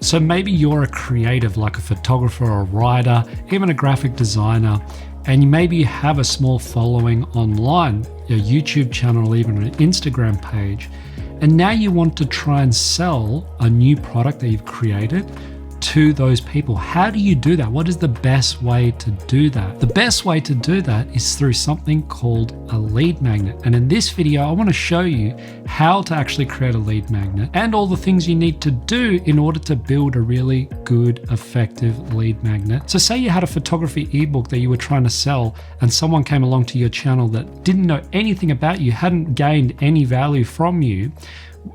So maybe you're a creative like a photographer or a writer, even a graphic designer, and maybe you have a small following online, a YouTube channel, or even an Instagram page. And now you want to try and sell a new product that you've created to those people. How do you do that? What is the best way to do that? The best way to do that is through something called a lead magnet. And in this video, I want to show you how to actually create a lead magnet and all the things you need to do in order to build a really good, effective lead magnet. So say you had a photography ebook that you were trying to sell and someone came along to your channel that didn't know anything about you, hadn't gained any value from you.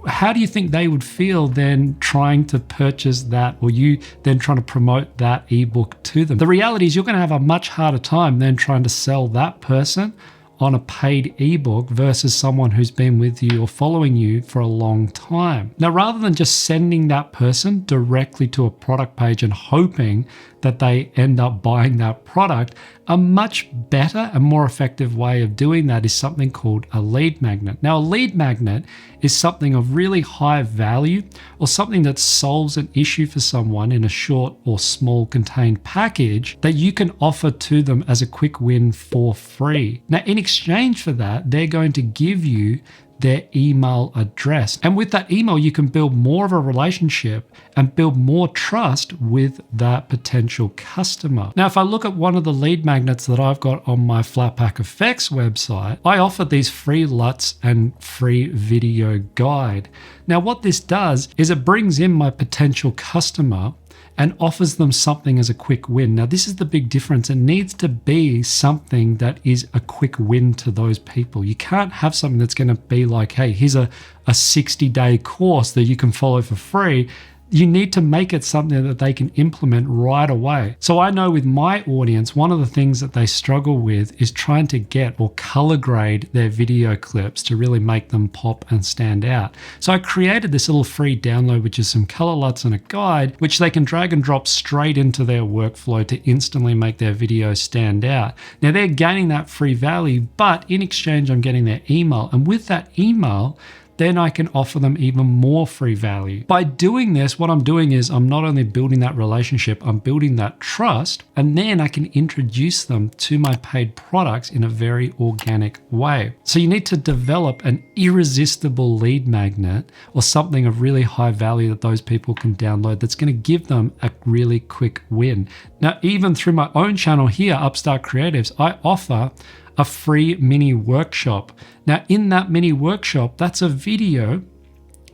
How do you think they would feel then trying to purchase that, or you then trying to promote that ebook to them? The reality is you're going to have a much harder time than trying to sell that person on a paid ebook versus someone who's been with you or following you for a long time. Now, rather than just sending that person directly to a product page and hoping that they end up buying that product, a much better and more effective way of doing that is something called a lead magnet. Now, a lead magnet is something of really high value or something that solves an issue for someone in a short or small contained package that you can offer to them as a quick win for free. Now, in exchange for that, they're going to give you their email address. And with that email, you can build more of a relationship and build more trust with that potential customer. Now, if I look at one of the lead magnets that I've got on my Flatpak Effects website, I offer these free LUTs and free video guide. Now, what this does is it brings in my potential customer and offers them something as a quick win. Now, this is the big difference. It needs to be something that is a quick win to those people. You can't have something that's going to be like, hey, here's a 60-day course that you can follow for free. You need to make it something that they can implement right away. So I know with my audience, one of the things that they struggle with is trying to get or color grade their video clips to really make them pop and stand out. So I created this little free download, which is some color LUTs and a guide, which they can drag and drop straight into their workflow to instantly make their videos stand out. Now they're gaining that free value, but in exchange, I'm getting their email. And with that email, then I can offer them even more free value. By doing this, what I'm doing is I'm not only building that relationship, I'm building that trust, and then I can introduce them to my paid products in a very organic way. So you need to develop an irresistible lead magnet or something of really high value that those people can download that's going to give them a really quick win. Now, even through my own channel here, Upstart Creatives, I offer a free mini workshop. Now, in that mini workshop, that's a video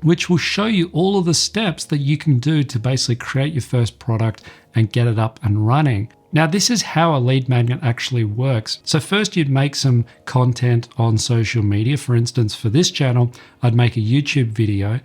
which will show you all of the steps that you can do to basically create your first product and get it up and running. Now, this is how a lead magnet actually works. So first you'd make some content on social media. For instance, for this channel, I'd make a YouTube video,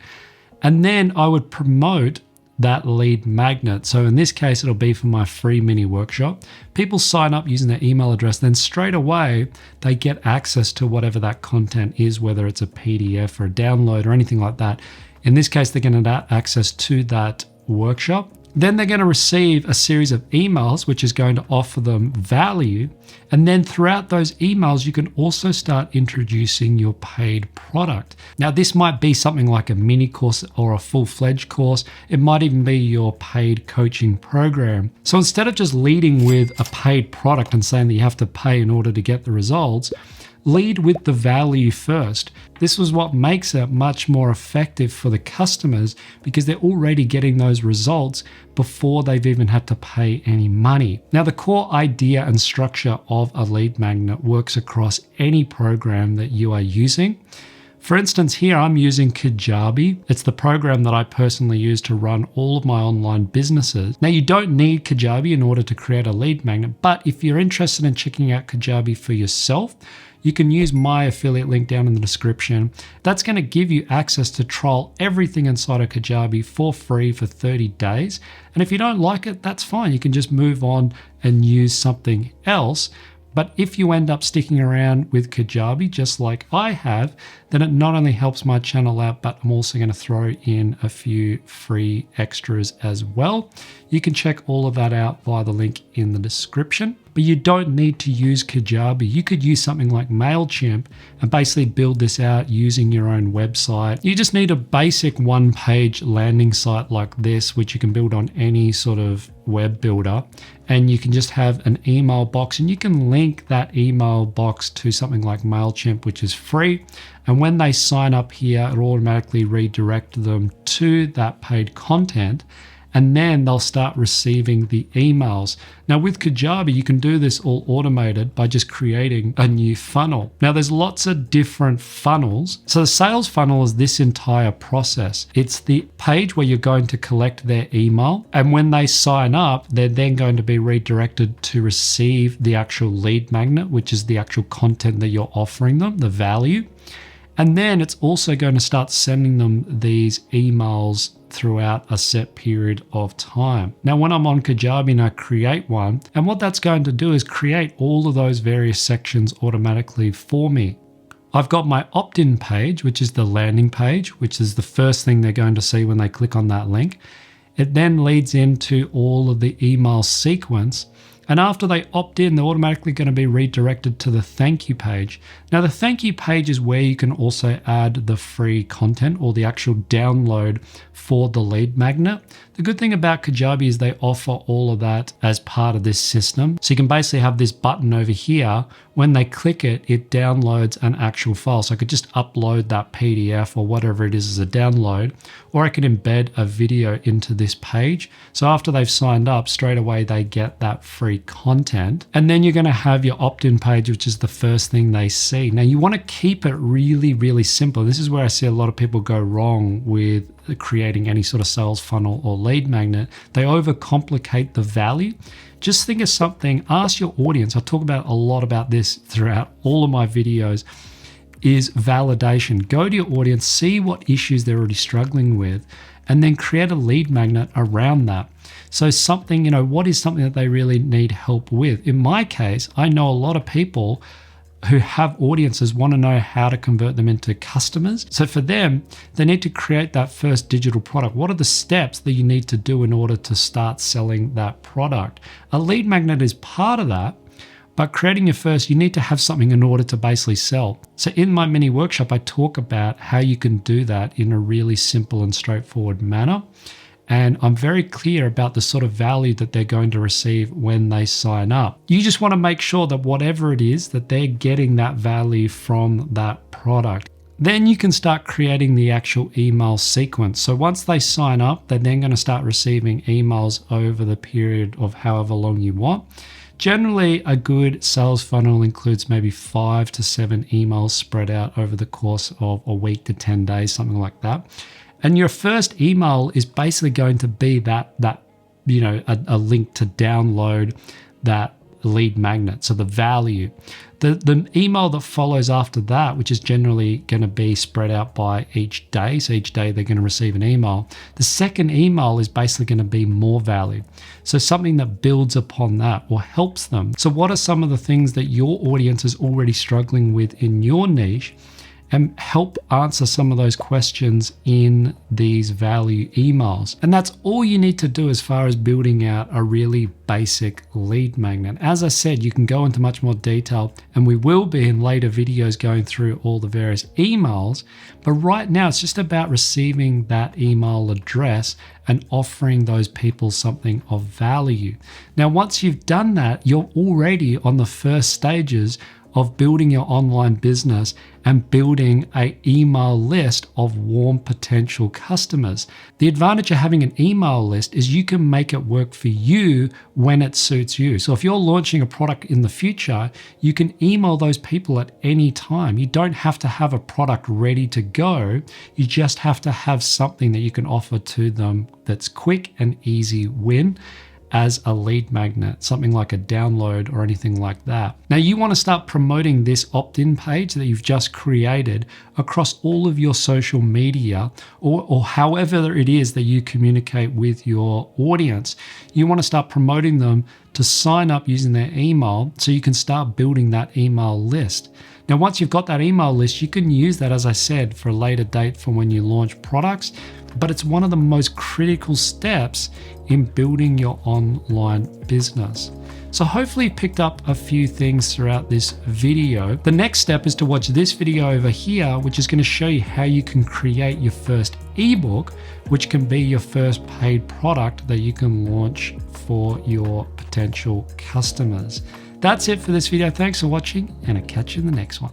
and then I would promote that lead magnet. So in this case, it'll be for my free mini workshop. People sign up using their email address, then straight away they get access to whatever that content is, whether it's a PDF or a download or anything like that. In this case, they're going to have access to that workshop. Then they're going to receive a series of emails, which is going to offer them value. And then throughout those emails, you can also start introducing your paid product. Now, this might be something like a mini course or a full-fledged course. It might even be your paid coaching program. So instead of just leading with a paid product and saying that you have to pay in order to get the results, lead with the value first. This was what makes it much more effective for the customers because they're already getting those results before they've even had to pay any money. Now, the core idea and structure of a lead magnet works across any program that you are using. For instance, here I'm using Kajabi. It's the program that I personally use to run all of my online businesses. Now, you don't need Kajabi in order to create a lead magnet, but if you're interested in checking out Kajabi for yourself, you can use my affiliate link down in the description. That's going to give you access to trial everything inside of Kajabi for free for 30 days. And if you don't like it, that's fine. You can just move on and use something else. But if you end up sticking around with Kajabi, just like I have, then it not only helps my channel out, but I'm also going to throw in a few free extras as well. You can check all of that out via the link in the description. but you don't need to use Kajabi. You could use something like MailChimp and basically build this out using your own website. You just need a basic one-page landing site like this, which you can build on any sort of web builder, and you can just have an email box, and you can link that email box to something like MailChimp, which is free. And when they sign up here, it'll automatically redirect them to that paid content, and then they'll start receiving the emails. Now with Kajabi, you can do this all automated by just creating a new funnel. Now there's lots of different funnels. So the sales funnel is this entire process. It's the page where you're going to collect their email, and when they sign up, they're then going to be redirected to receive the actual lead magnet, which is the actual content that you're offering them, the value. And then it's also going to start sending them these emails throughout a set period of time. Now, when I'm on Kajabi and I create one, and what that's going to do is create all of those various sections automatically for me. I've got my opt-in page, which is the landing page, which is the first thing they're going to see when they click on that link. It then leads into all of the email sequence. And after they opt in, they're automatically going to be redirected to the thank you page. Now, the thank you page is where you can also add the free content or the actual download for the lead magnet. The good thing about Kajabi is they offer all of that as part of this system. So you can basically have this button over here. When they click it, it downloads an actual file. So I could just upload that PDF or whatever it is as a download, or I can embed a video into this page. So after they've signed up, straight away they get that free content. And then you're going to have your opt-in page, which is the first thing they see. Now you want to keep it really, really simple. This is where I see a lot of people go wrong with creating any sort of sales funnel or lead magnet. They overcomplicate the value. Just think of something, ask your audience. I talk about a lot about this throughout all of my videos, is validation. Go to your audience, see what issues they're already struggling with, and then create a lead magnet around that. So something, what is something that they really need help with? In my case, I know a lot of people who have audiences want to know how to convert them into customers. So for them, they need to create that first digital product. What are the steps that you need to do in order to start selling that product? A lead magnet is part of that, but creating your first, you need to have something in order to basically sell. So in my mini workshop, I talk about how you can do that in a really simple and straightforward manner. And I'm very clear about the sort of value that they're going to receive when they sign up. You just want to make sure that whatever it is, that they're getting that value from that product. Then you can start creating the actual email sequence. So once they sign up, they're then going to start receiving emails over the period of however long you want. Generally, a good sales funnel includes maybe 5 to 7 emails spread out over the course of a week to 10 days, something like that. And your first email is basically going to be a link to download that lead magnet. So the value. The email that follows after that, which is generally going to be spread out by each day. So each day they're going to receive an email. The second email is basically going to be more value. So something that builds upon that or helps them. So what are some of the things that your audience is already struggling with in your niche? And help answer some of those questions in these value emails. And that's all you need to do as far as building out a really basic lead magnet. As I said, you can go into much more detail, and we will be in later videos going through all the various emails. But right now, it's just about receiving that email address and offering those people something of value. Now, once you've done that, you're already on the first stages of building your online business and building an email list of warm potential customers. The advantage of having an email list is you can make it work for you when it suits you. So if you're launching a product in the future, you can email those people at any time. You don't have to have a product ready to go. You just have to have something that you can offer to them that's quick and easy win as a lead magnet, something like a download or anything like that. Now you want to start promoting this opt-in page that you've just created across all of your social media or however it is that you communicate with your audience. You want to start promoting them to sign up using their email so you can start building that email list. Now, once you've got that email list, you can use that, as I said, for a later date for when you launch products, but it's one of the most critical steps in building your online business. So hopefully you picked up a few things throughout this video. The next step is to watch this video over here, which is going to show you how you can create your first ebook, which can be your first paid product that you can launch for your potential customers. That's it for this video. Thanks for watching, and I'll catch you in the next one.